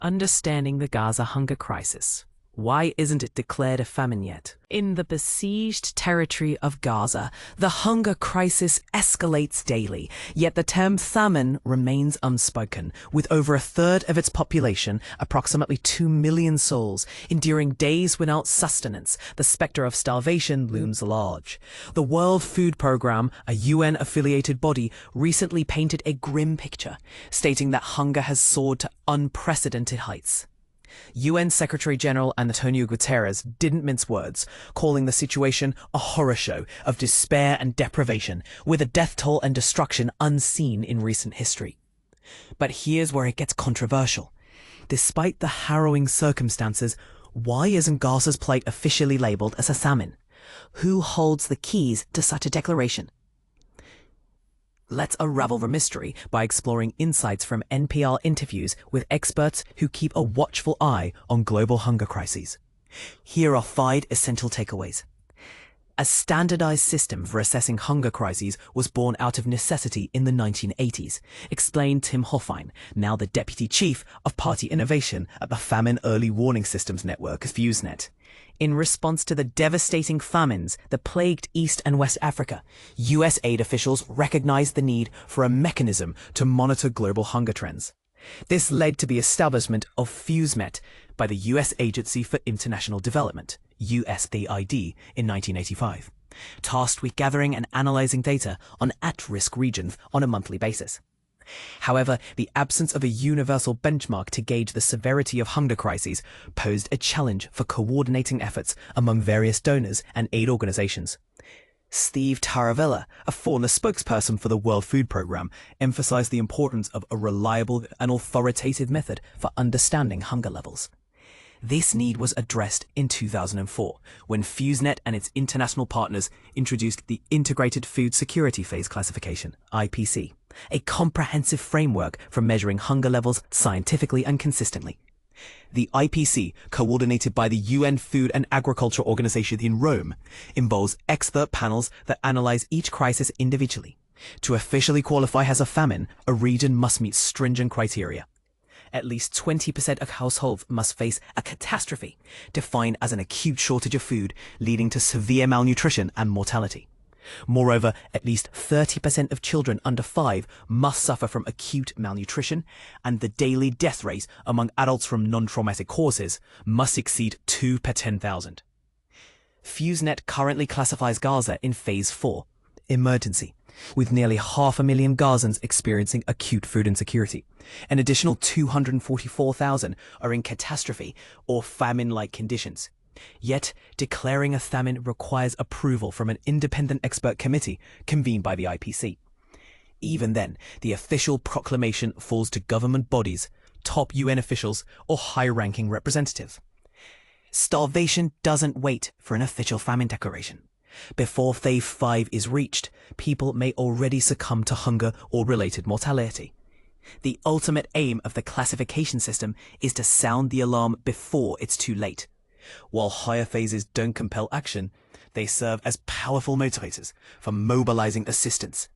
Understanding the Gaza hunger crisis. Why isn't it declared a famine yet? In the besieged territory of Gaza, the hunger crisis escalates daily, yet the term famine remains unspoken, with over a third of its population, approximately 2 million souls, enduring days without sustenance. The specter of starvation looms large. The World Food Programme, a UN-affiliated body, recently painted a grim picture, stating that hunger has soared to unprecedented heights. UN Secretary-General Antonio Guterres didn't mince words, calling the situation a horror show of despair and deprivation, with a death toll and destruction unseen in recent history. But here's where it gets controversial. Despite the harrowing circumstances, why isn't Gaza's plight officially labelled as a famine? Who holds the keys to such a declaration? Let's unravel the mystery by exploring insights from NPR interviews with experts who keep a watchful eye on global hunger crises. Here are 5 essential takeaways. A standardized system for assessing hunger crises was born out of necessity in the 1980s, explained Tim Hoffine, now the Deputy Chief of Party Innovation at the Famine Early Warning Systems Network, FuseNet. In response to the devastating famines that plagued East and West Africa, US aid officials recognized the need for a mechanism to monitor global hunger trends. This led to the establishment of FuseNet by the US Agency for International Development, USAID, in 1985, tasked with gathering and analyzing data on at-risk regions on a monthly basis. However, the absence of a universal benchmark to gauge the severity of hunger crises posed a challenge for coordinating efforts among various donors and aid organizations. Steve Taravella, a former spokesperson for the World Food Programme, emphasized the importance of a reliable and authoritative method for understanding hunger levels. This need was addressed in 2004, when FuseNet and its international partners introduced the Integrated Food Security Phase Classification, IPC, a comprehensive framework for measuring hunger levels scientifically and consistently. The IPC, coordinated by the UN Food and Agriculture Organization in Rome, involves expert panels that analyze each crisis individually. To officially qualify as a famine, a region must meet stringent criteria. At least 20% of households must face a catastrophe, defined as an acute shortage of food, leading to severe malnutrition and mortality. Moreover, at least 30% of children under 5 must suffer from acute malnutrition, and the daily death rate among adults from non-traumatic causes must exceed 2 per 10,000. FuseNet currently classifies Gaza in Phase 4, Emergency, with nearly 500,000 Gazans experiencing acute food insecurity. An additional 244,000 are in catastrophe or famine-like conditions. Yet, declaring a famine requires approval from an independent expert committee convened by the IPC. Even then, the official proclamation falls to government bodies, top UN officials, or high-ranking representatives. Starvation doesn't wait for an official famine declaration. Before Phase 5 is reached, people may already succumb to hunger or related mortality. The ultimate aim of the classification system is to sound the alarm before it's too late. While higher phases don't compel action, they serve as powerful motivators for mobilizing assistance.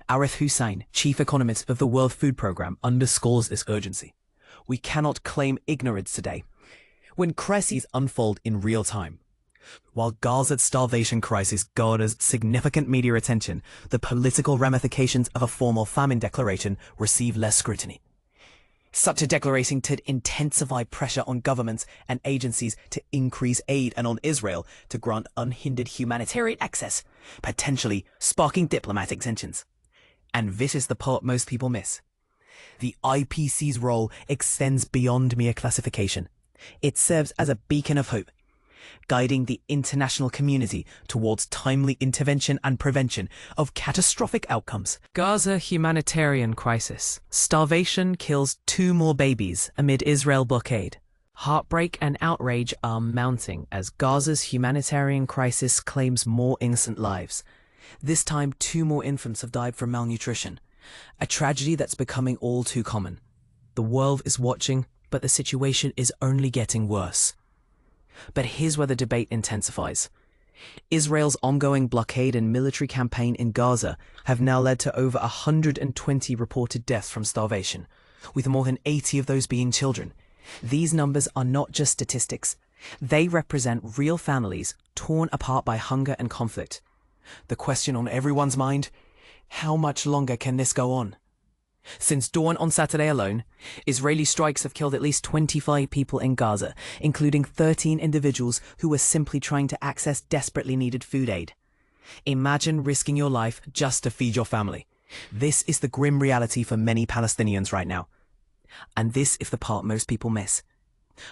Arif Hussain, chief economist of the World Food Programme, underscores this urgency. We cannot claim ignorance today, when crises unfold in real time. While Gaza's starvation crisis garners significant media attention, the political ramifications of a formal famine declaration receive less scrutiny. Such a declaration could intensify pressure on governments and agencies to increase aid and on Israel to grant unhindered humanitarian access, potentially sparking diplomatic tensions. And this is the part most people miss. The IPC's role extends beyond mere classification. It serves as a beacon of hope, guiding the international community towards timely intervention and prevention of catastrophic outcomes. Gaza humanitarian crisis. Starvation kills 2 more babies amid Israel blockade. Heartbreak and outrage are mounting as Gaza's humanitarian crisis claims more innocent lives. This time, 2 more infants have died from malnutrition, a tragedy that's becoming all too common. The world is watching, but the situation is only getting worse. But here's where the debate intensifies. Israel's ongoing blockade and military campaign in Gaza have now led to over 120 reported deaths from starvation, with more than 80 of those being children. These numbers are not just statistics. They represent real families torn apart by hunger and conflict. The question on everyone's mind: how much longer can this go on? Since dawn on Saturday alone, Israeli strikes have killed at least 25 people in Gaza, including 13 individuals who were simply trying to access desperately needed food aid. Imagine risking your life just to feed your family. This is the grim reality for many Palestinians right now. And this is the part most people miss.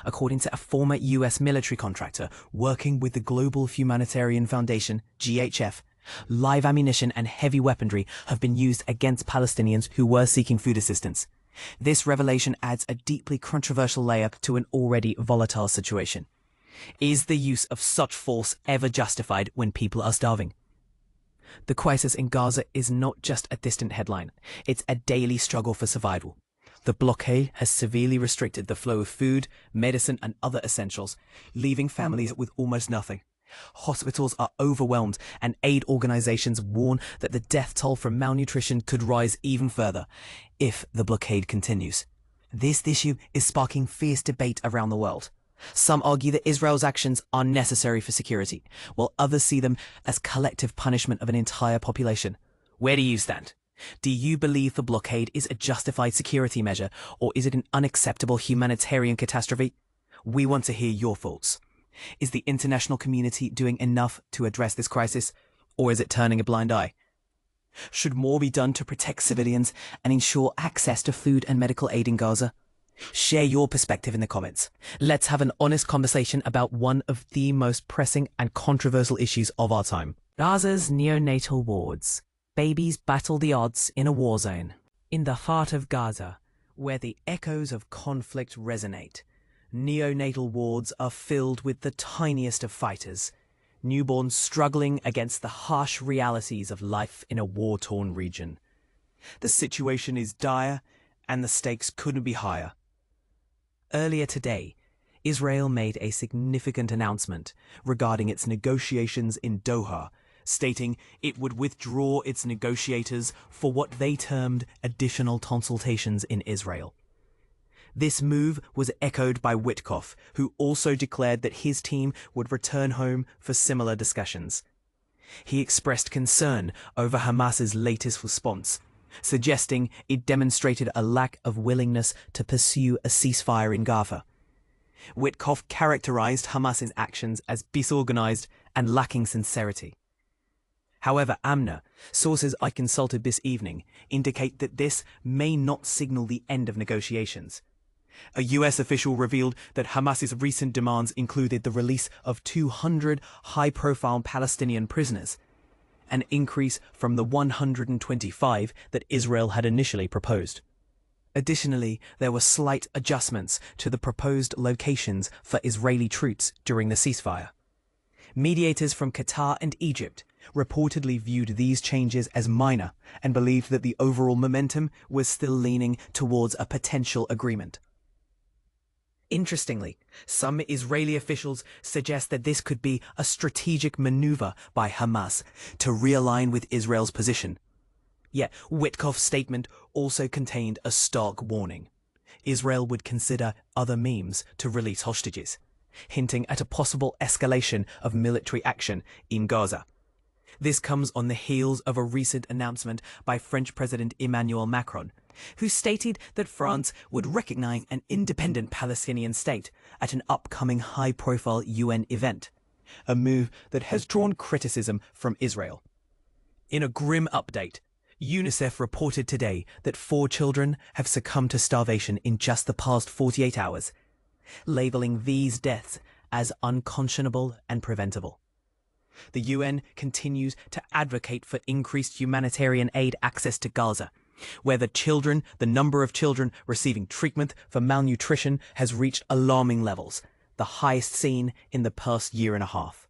According to a former US military contractor working with the Global Humanitarian Foundation, GHF, live ammunition and heavy weaponry have been used against Palestinians who were seeking food assistance. This revelation adds a deeply controversial layer to an already volatile situation. Is the use of such force ever justified when people are starving? The crisis in Gaza is not just a distant headline. It's a daily struggle for survival. The blockade has severely restricted the flow of food, medicine, and other essentials, leaving families with almost nothing. Hospitals are overwhelmed, and aid organizations warn that the death toll from malnutrition could rise even further if the blockade continues. This issue is sparking fierce debate around the world. Some argue that Israel's actions are necessary for security, while others see them as collective punishment of an entire population. Where do you stand? Do you believe the blockade is a justified security measure, or is it an unacceptable humanitarian catastrophe? We want to hear your thoughts. Is the international community doing enough to address this crisis, or is it turning a blind eye? Should more be done to protect civilians and ensure access to food and medical aid in Gaza? Share your perspective in the comments. Let's have an honest conversation about one of the most pressing and controversial issues of our time. Gaza's neonatal wards. Babies battle the odds in a war zone. In the heart of Gaza, where the echoes of conflict resonate, neonatal wards are filled with the tiniest of fighters, newborns struggling against the harsh realities of life in a war-torn region. The situation is dire, and the stakes couldn't be higher. Earlier today, Israel made a significant announcement regarding its negotiations in Doha, stating it would withdraw its negotiators for what they termed additional consultations in Israel. This move was echoed by Witkoff, who also declared that his team would return home for similar discussions. He expressed concern over Hamas's latest response, suggesting it demonstrated a lack of willingness to pursue a ceasefire in Gaza. Witkoff characterized Hamas's actions as disorganized and lacking sincerity. However, Amna, sources I consulted this evening, indicate that this may not signal the end of negotiations. A US official revealed that Hamas's recent demands included the release of 200 high-profile Palestinian prisoners, an increase from the 125 that Israel had initially proposed. Additionally, there were slight adjustments to the proposed locations for Israeli troops during the ceasefire. Mediators from Qatar and Egypt reportedly viewed these changes as minor and believed that the overall momentum was still leaning towards a potential agreement. Interestingly, some Israeli officials suggest that this could be a strategic maneuver by Hamas to realign with Israel's position. Yet Witkoff's statement also contained a stark warning. Israel would consider other means to release hostages, hinting at a possible escalation of military action in Gaza. This comes on the heels of a recent announcement by French President Emmanuel Macron, who stated that France would recognize an independent Palestinian state at an upcoming high-profile UN event, a move that has drawn criticism from Israel. In a grim update, UNICEF reported today that 4 children have succumbed to starvation in just the past 48 hours, labeling these deaths as unconscionable and preventable. The UN continues to advocate for increased humanitarian aid access to Gaza, where the number of children receiving treatment for malnutrition has reached alarming levels, the highest seen in the past year and a half.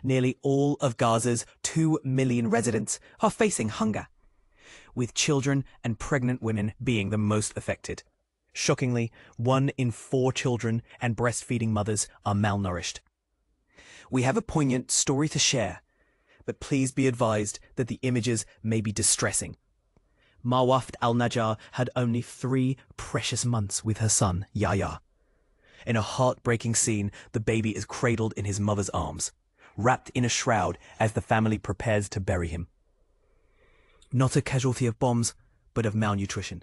Nearly all of Gaza's 2 million residents are facing hunger, with children and pregnant women being the most affected. Shockingly, 1 in 4 children and breastfeeding mothers are malnourished. We have a poignant story to share, but please be advised that the images may be distressing. Mawaft al-Najjar had only 3 precious months with her son, Yahya, In a heartbreaking scene, the baby is cradled in his mother's arms, wrapped in a shroud as the family prepares to bury him. Not a casualty of bombs, but of malnutrition.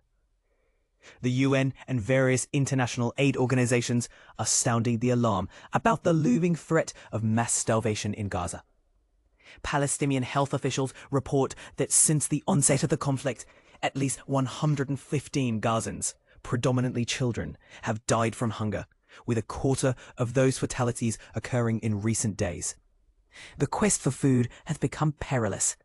The UN and various international aid organizations are sounding the alarm about the looming threat of mass starvation in Gaza. Palestinian health officials report that since the onset of the conflict, at least 115 Gazans, predominantly children, have died from hunger, with a quarter of those fatalities occurring in recent days. The quest for food has become perilous.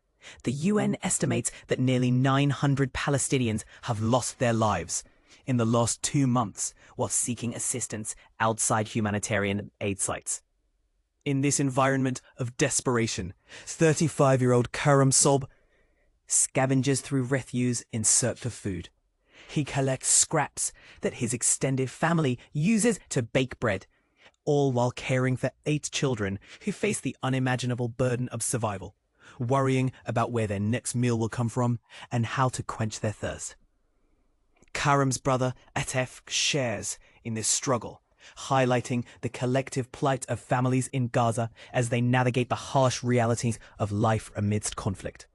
The UN estimates that nearly 900 Palestinians have lost their lives in the last 2 months while seeking assistance outside humanitarian aid sites. In this environment of desperation, 35-year-old Karam Sob scavenges through refuse in search of food. He collects scraps that his extended family uses to bake bread, all while caring for 8 children who face the unimaginable burden of survival, worrying about where their next meal will come from and how to quench their thirst. Karam's brother Atef shares in this struggle, highlighting the collective plight of families in Gaza as they navigate the harsh realities of life amidst conflict.